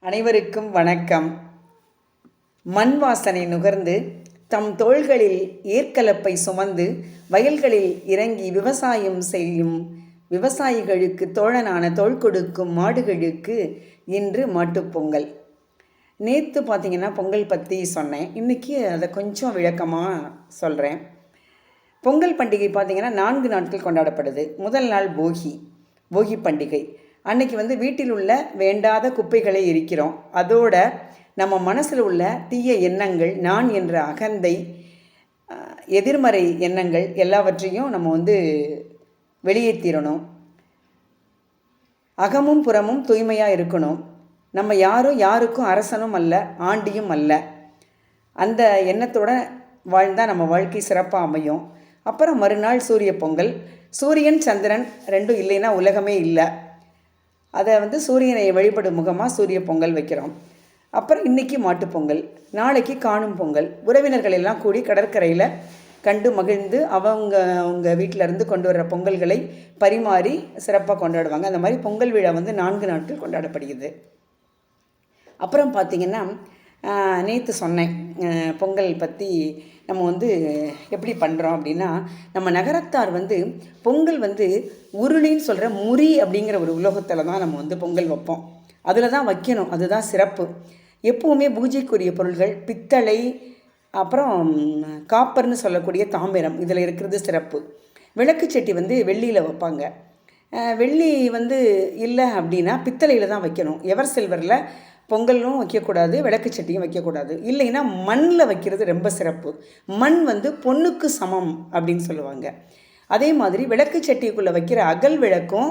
அனைவருக்கும் வணக்கம். மண் வாசனை நுகர்ந்து தம் தோள்களில் ஏற்கலப்பை சுமந்து வயல்களில் இறங்கி விவசாயம் செய்யும் விவசாயிகளுக்கு தோழனான தோள் கொடுக்கும் மாடுகளுக்கு இன்று மாட்டுப்பொங்கல். நேற்று பார்த்திங்கன்னா பொங்கல் பற்றி சொன்னேன். இன்றைக்கி அதை கொஞ்சம் விளக்கமாக சொல்கிறேன். பொங்கல் பண்டிகை பார்த்திங்கன்னா 4 நாட்கள் கொண்டாடப்படுது. முதல் நாள் போகி பண்டிகை. அன்றைக்கி வீட்டில் உள்ள வேண்டாத குப்பைகளை எரிக்கிறோம். அதோட நம்ம மனசில் உள்ள தீய எண்ணங்கள், நான் என்ற அகந்தை, எதிர்மறை எண்ணங்கள் எல்லாவற்றையும் நம்ம வெளியேற்றிடணும். அகமும் புறமும் தூய்மையாக இருக்கணும். நம்ம யாருக்கும் அரசனும் அல்ல, ஆண்டியும் அல்ல. அந்த எண்ணத்தோடு வாழ்ந்தால் நம்ம வாழ்க்கை சிறப்பாக அமையும். அப்புறம் மறுநாள் சூரிய பொங்கல். சூரியன் சந்திரன் ரெண்டும் இல்லைன்னா உலகமே இல்லை. அதை சூரியனை வழிபடும் முகமாக சூரிய பொங்கல் வைக்கிறோம். அப்புறம் இன்றைக்கி மாட்டுப்பொங்கல், நாளைக்கு காணும் பொங்கல். உறவினர்கள் எல்லாம் கூடி கடற்கரையில் கண்டு மகிழ்ந்து அவங்க வீட்டிலேருந்து கொண்டு வர்ற பொங்கல்களை பரிமாறி சிறப்பாக கொண்டாடுவாங்க. அந்த மாதிரி பொங்கல் விழா 4 நாட்கள் கொண்டாடப்படுகிறது. அப்புறம் பார்த்திங்கன்னா நேற்று சொன்னேன் பொங்கல் பற்றி. நம்ம எப்படி பண்ணுறோம் அப்படின்னா, நம்ம நகரத்தார் பொங்கல் உருளின்னு சொல்கிற முறி அப்படிங்கிற ஒரு உலோகத்தில் தான் நம்ம பொங்கல் வைப்போம். அதில் தான் வைக்கணும். அதுதான் சிறப்பு. எப்போவுமே பூஜைக்குரிய பொருள்கள் பித்தளை, அப்புறம் காப்பர்னு சொல்லக்கூடிய தாமிரம், இதில் இருக்கிறது சிறப்பு. விளக்கு சட்டி வெள்ளியில் வைப்பாங்க. வெள்ளி இல்லை அப்படின்னா பித்தளையில் தான் வைக்கணும். எவர் சில்வரில் பொங்கலும் வைக்கக்கூடாது, விளக்கு சட்டியும் வைக்கக்கூடாது. இல்லைன்னா மண்ணில் வைக்கிறது ரொம்ப சிறப்பு. மண் பொண்ணுக்கு சமம் அப்படின்னு சொல்லுவாங்க. அதே மாதிரி விளக்கு சட்டிக்குள்ளே வைக்கிற அகல் விளக்கும்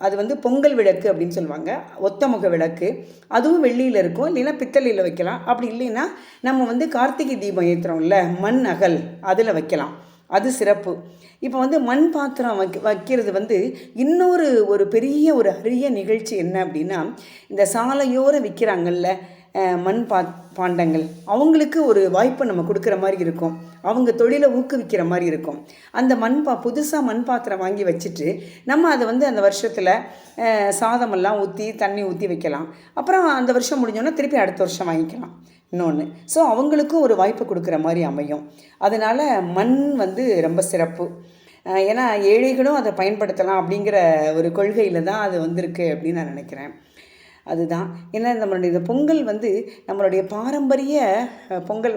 அது பொங்கல் விளக்கு அப்படின்னு சொல்லுவாங்க. ஒத்தமுக விளக்கு, அதுவும் வெள்ளியில் இருக்கும். இல்லைன்னா பித்தளையில் வைக்கலாம். அப்படி இல்லைன்னா நம்ம கார்த்திகை தீபம் ஏற்றுறோம்ல, மண் அகல், அதில் வைக்கலாம். அது சிறப்பு. இப்போ மண் பாத்திரம் வைக்கிறது இன்னொரு பெரிய ஒரு அரிய நிகழ்ச்சி என்ன அப்படின்னா, இந்த சாலையோரம் விற்கிறாங்கல்ல மண் பாண்டங்கள், அவங்களுக்கு ஒரு வாய்ப்பு நம்ம கொடுக்குற மாதிரி இருக்கும். அவங்க தொழிலை ஊக்குவிக்கிற மாதிரி இருக்கும். அந்த புதுசாக மண் பாத்திரம் வாங்கி வச்சுட்டு நம்ம அதை அந்த வருஷத்தில் சாதமெல்லாம் ஊற்றி தண்ணி ஊற்றி வைக்கலாம். அப்புறம் அந்த வருஷம் முடிஞ்சோன்னா திருப்பி அடுத்த வருஷம் வாங்கிக்கலாம் இன்னொன்று. ஸோ அவங்களுக்கும் ஒரு வாய்ப்பு கொடுக்குற மாதிரி அமையும். அதனால் மண் ரொம்ப சிறப்பு. ஏன்னா ஏழைகளும் அதை பயன்படுத்தலாம் அப்படிங்கிற ஒரு கொள்கையில் தான் அது வந்திருக்கு அப்படின்னு நான் நினைக்கிறேன். அதுதான். ஏன்னா நம்மளுடைய இந்த பொங்கல் நம்மளுடைய பாரம்பரிய பொங்கல்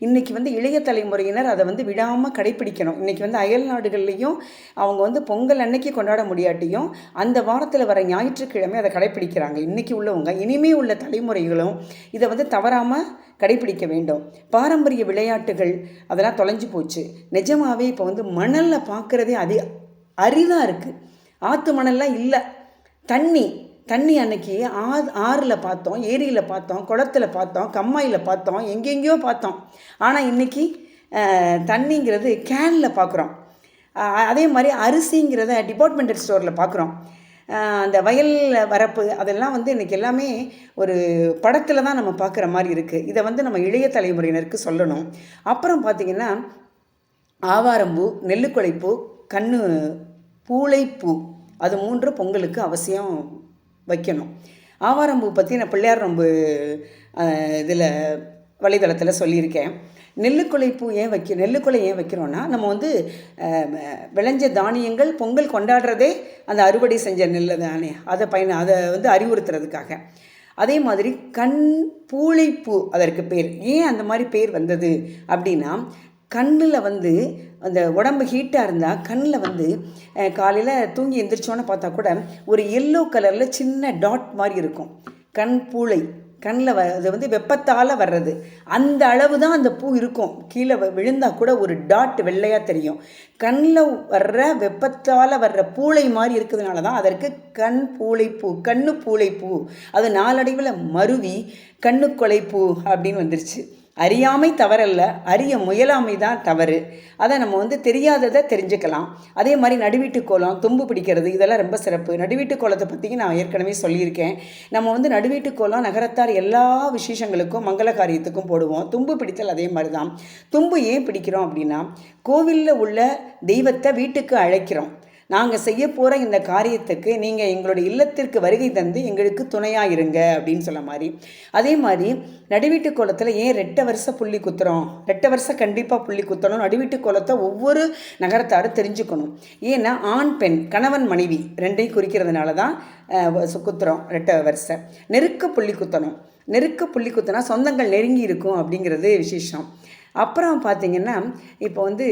இன்றைக்கி இளைய தலைமுறையினர் அதை விடாமல் கடைப்பிடிக்கணும். இன்றைக்கி அயல் நாடுகள்லேயும் அவங்க பொங்கல் அன்னைக்கு கொண்டாட முடியாட்டியும் அந்த வாரத்தில் வர ஞாயிற்றுக்கிழமை அதை கடைப்பிடிக்கிறாங்க. இன்றைக்கி உள்ளவங்க, இனிமே உள்ள தலைமுறைகளும் இதை தவறாமல் கடைப்பிடிக்க வேண்டும். பாரம்பரிய விளையாட்டுகள் அதெல்லாம் தொலைஞ்சு போச்சு. நிஜமாகவே இப்போ மணலில் பார்க்குறதே அது அரிதாக இருக்குது. ஆற்று மணல்லாம் இல்லை. தண்ணி அன்னைக்கு ஆறில் பார்த்தோம், ஏரியில் பார்த்தோம், குளத்தில் பார்த்தோம், கம்மாயில் பார்த்தோம், எங்கெங்கேயோ பார்த்தோம். ஆனால் இன்றைக்கி தண்ணிங்கிறது கேனில் பார்க்குறோம். அதே மாதிரி அரிசிங்கிறத டிபார்ட்மெண்டல் ஸ்டோரில் பார்க்குறோம். அந்த வயல் வரப்பு அதெல்லாம் இன்றைக்கி எல்லாமே ஒரு படத்தில் தான் நம்ம பார்க்குற மாதிரி இருக்குது. இதை நம்ம இளைய தலைமுறையினருக்கு சொல்லணும். அப்புறம் பார்த்திங்கன்னா ஆவாரம்பூ, நெல்லுக்குலைப்பூ, பூளைப்பூ, அது 3 பொங்கலுக்கு அவசியம் வைக்கணும். ஆவாரம்பூ பற்றி நான் பிள்ளையார் ரொம்ப இதில் வலைதளத்தில் சொல்லியிருக்கேன். நெல்லுக்குலை ஏன் வைக்கிறோன்னா, நம்ம விளைஞ்ச தானியங்கள் பொங்கல் கொண்டாடுறதே அந்த அறுவடை செஞ்ச நெல் தானே, அதை அறிவுறுத்துறதுக்காக. அதே மாதிரி பூளைப்பூ அதற்கு பேர். ஏன் அந்த மாதிரி பேர் வந்தது அப்படின்னா, கண்ணில் அந்த உடம்பு ஹீட்டாக இருந்தால் கண்ணில் காலையில் தூங்கி எந்திரிச்சோன்னு பார்த்தா கூட ஒரு எல்லோ கலரில் சின்ன டாட் மாதிரி இருக்கும். பூளை கண்ணில் அது வெப்பத்தால் வர்றது. அந்த அளவு தான் அந்த பூ இருக்கும். கீழே விழுந்தால் கூட ஒரு டாட் வெள்ளையாக தெரியும். கண்ணில் வர்ற வெப்பத்தால் வர்ற பூளை மாதிரி இருக்கிறதுனால தான் அதற்கு பூளைப்பூ. அது நாளடைவில் மருவி கண்ணுக்கொலைப்பூ அப்படின்னு வந்துருச்சு. அறியாமை தவறல்ல, அறிய முயலாமை தான் தவறு. அதை நம்ம தெரியாததை தெரிஞ்சுக்கலாம். அதே மாதிரி நடுவீட்டு கோலம், தும்பு பிடிக்கிறது, இதெல்லாம் ரொம்ப சிறப்பு. நடுவீட்டு கோலத்தை பற்றி நான் ஏற்கனவே சொல்லியிருக்கேன். நம்ம நடுவீட்டு கோலம் நகரத்தார் எல்லா விசேஷங்களுக்கும் மங்கள காரியத்துக்கும் போடுவோம். தும்பு பிடித்தல் அதே மாதிரி தான். தும்பு ஏன் பிடிக்கிறோம் அப்படின்னா, கோவிலில் உள்ள தெய்வத்தை வீட்டுக்கு அழைக்கிறோம். நாங்கள் செய்ய போகிற இந்த காரியத்துக்கு நீங்கள் எங்களுடைய இல்லத்திற்கு வருகை தந்து எங்களுக்கு துணையாக இருங்க அப்படின்னு சொல்ல மாதிரி. அதே மாதிரி நடுவீட்டு கோலத்தில் ஏன் ரெட்டை வருஷ புள்ளி குத்துறோம், ரெட்டை வருஷம் கண்டிப்பாக புள்ளி குத்தணும். நடுவீட்டு கோலத்தை ஒவ்வொரு நகரத்தாரும் தெரிஞ்சுக்கணும். ஏன்னா ஆண் பெண் கணவன் மனைவி ரெண்டையும் குறிக்கிறதுனால தான் குத்துறோம் ரெட்டை வருஷம். நெருக்க புள்ளி குத்தணும். நெருக்க புள்ளி குத்தினா சொந்தங்கள் நெருங்கி இருக்கும் அப்படிங்கிறது விசேஷம். அப்புறம் பார்த்திங்கன்னா இப்போ வந்து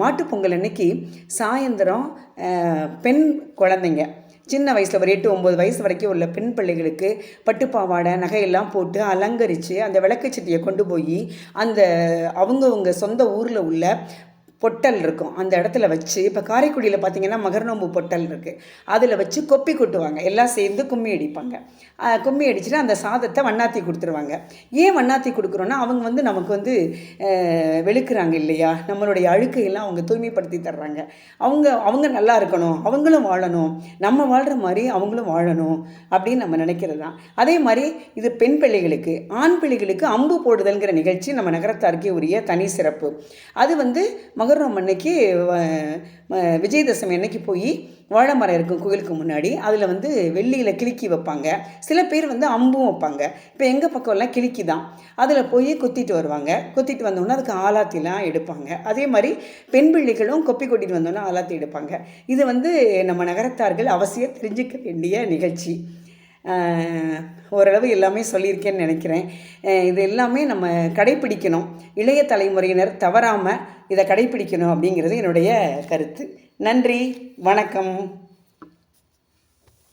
மாட்டுப்பொங்கல் அன்னைக்கு சாயந்தரம் பெண் குழந்தைங்க சின்ன வயசில் ஒரு 8-9 வயசு வரைக்கும் உள்ள பெண் பிள்ளைகளுக்கு பட்டுப்பாவாடை நகையெல்லாம் போட்டு அலங்கரித்து அந்த விளக்குச்சட்டியை கொண்டு போய் அந்த அவங்கவுங்க சொந்த ஊரில் உள்ள பொட்டல் இருக்கும் அந்த இடத்துல வச்சு, இப்போ காரைக்குடியில் பார்த்திங்கன்னா மகர்நோம்பு பொட்டல் இருக்குது, அதில் வச்சு கொப்பி கொட்டுவாங்க. எல்லாம் சேர்ந்து கும்மி அடிப்பாங்க. கும்மி அடிச்சுட்டு அந்த சாதத்தை வண்ணாத்தி கொடுத்துருவாங்க. ஏன் வண்ணாத்தி கொடுக்குறோன்னா அவங்க வந்து நமக்கு வந்து வெளுக்கிறாங்க இல்லையா, நம்மளுடைய அழுக்கையெல்லாம் அவங்க தூய்மைப்படுத்தி தர்றாங்க. அவங்க நல்லா இருக்கணும், அவங்களும் வாழணும், நம்ம வாழ்கிற மாதிரி அவங்களும் வாழணும் அப்படின்னு நம்ம நினைக்கிறது தான். அதே மாதிரி இது பெண் பிள்ளைகளுக்கு. ஆண் பிள்ளைகளுக்கு அம்பு போடுதல்ங்கிற நிகழ்ச்சி நம்ம நகரத்தாருக்கே உரிய தனி சிறப்பு. அது வந்து மகரம் அன்னைக்கு விஜயதசமி அன்னைக்கு போய் வாழை மரம் இருக்கும் கோயிலுக்கு முன்னாடி, அதில் வந்து வெள்ளியில் கிளிக்கி வைப்பாங்க. சில பேர் வந்து அம்பும் வைப்பாங்க. இப்போ எங்கள் பக்கம்லாம் கிளிக்கி தான். அதில் போய் குத்திட்டு வருவாங்க. குத்திட்டு வந்தோன்னா அதுக்கு ஆலாத்திலாம் எடுப்பாங்க. அதே மாதிரி பெண் பிள்ளைகளும் கொப்பி கொட்டிட்டு வந்தோன்னா ஆலாத்தி எடுப்பாங்க. இது வந்து நம்ம நகரத்தார்கள் அவசியம் தெரிஞ்சுக்க வேண்டிய நிகழ்ச்சி. ஓரளவு எல்லாமே சொல்லியிருக்கேன்னு நினைக்கிறேன். இது எல்லாமே நம்ம கடைப்பிடிக்கணும். இளைய தலைமுறையினர் தவறாமல் இதை கடைப்பிடிக்கணும் அப்படிங்கிறது என்னுடைய கருத்து. நன்றி, வணக்கம்.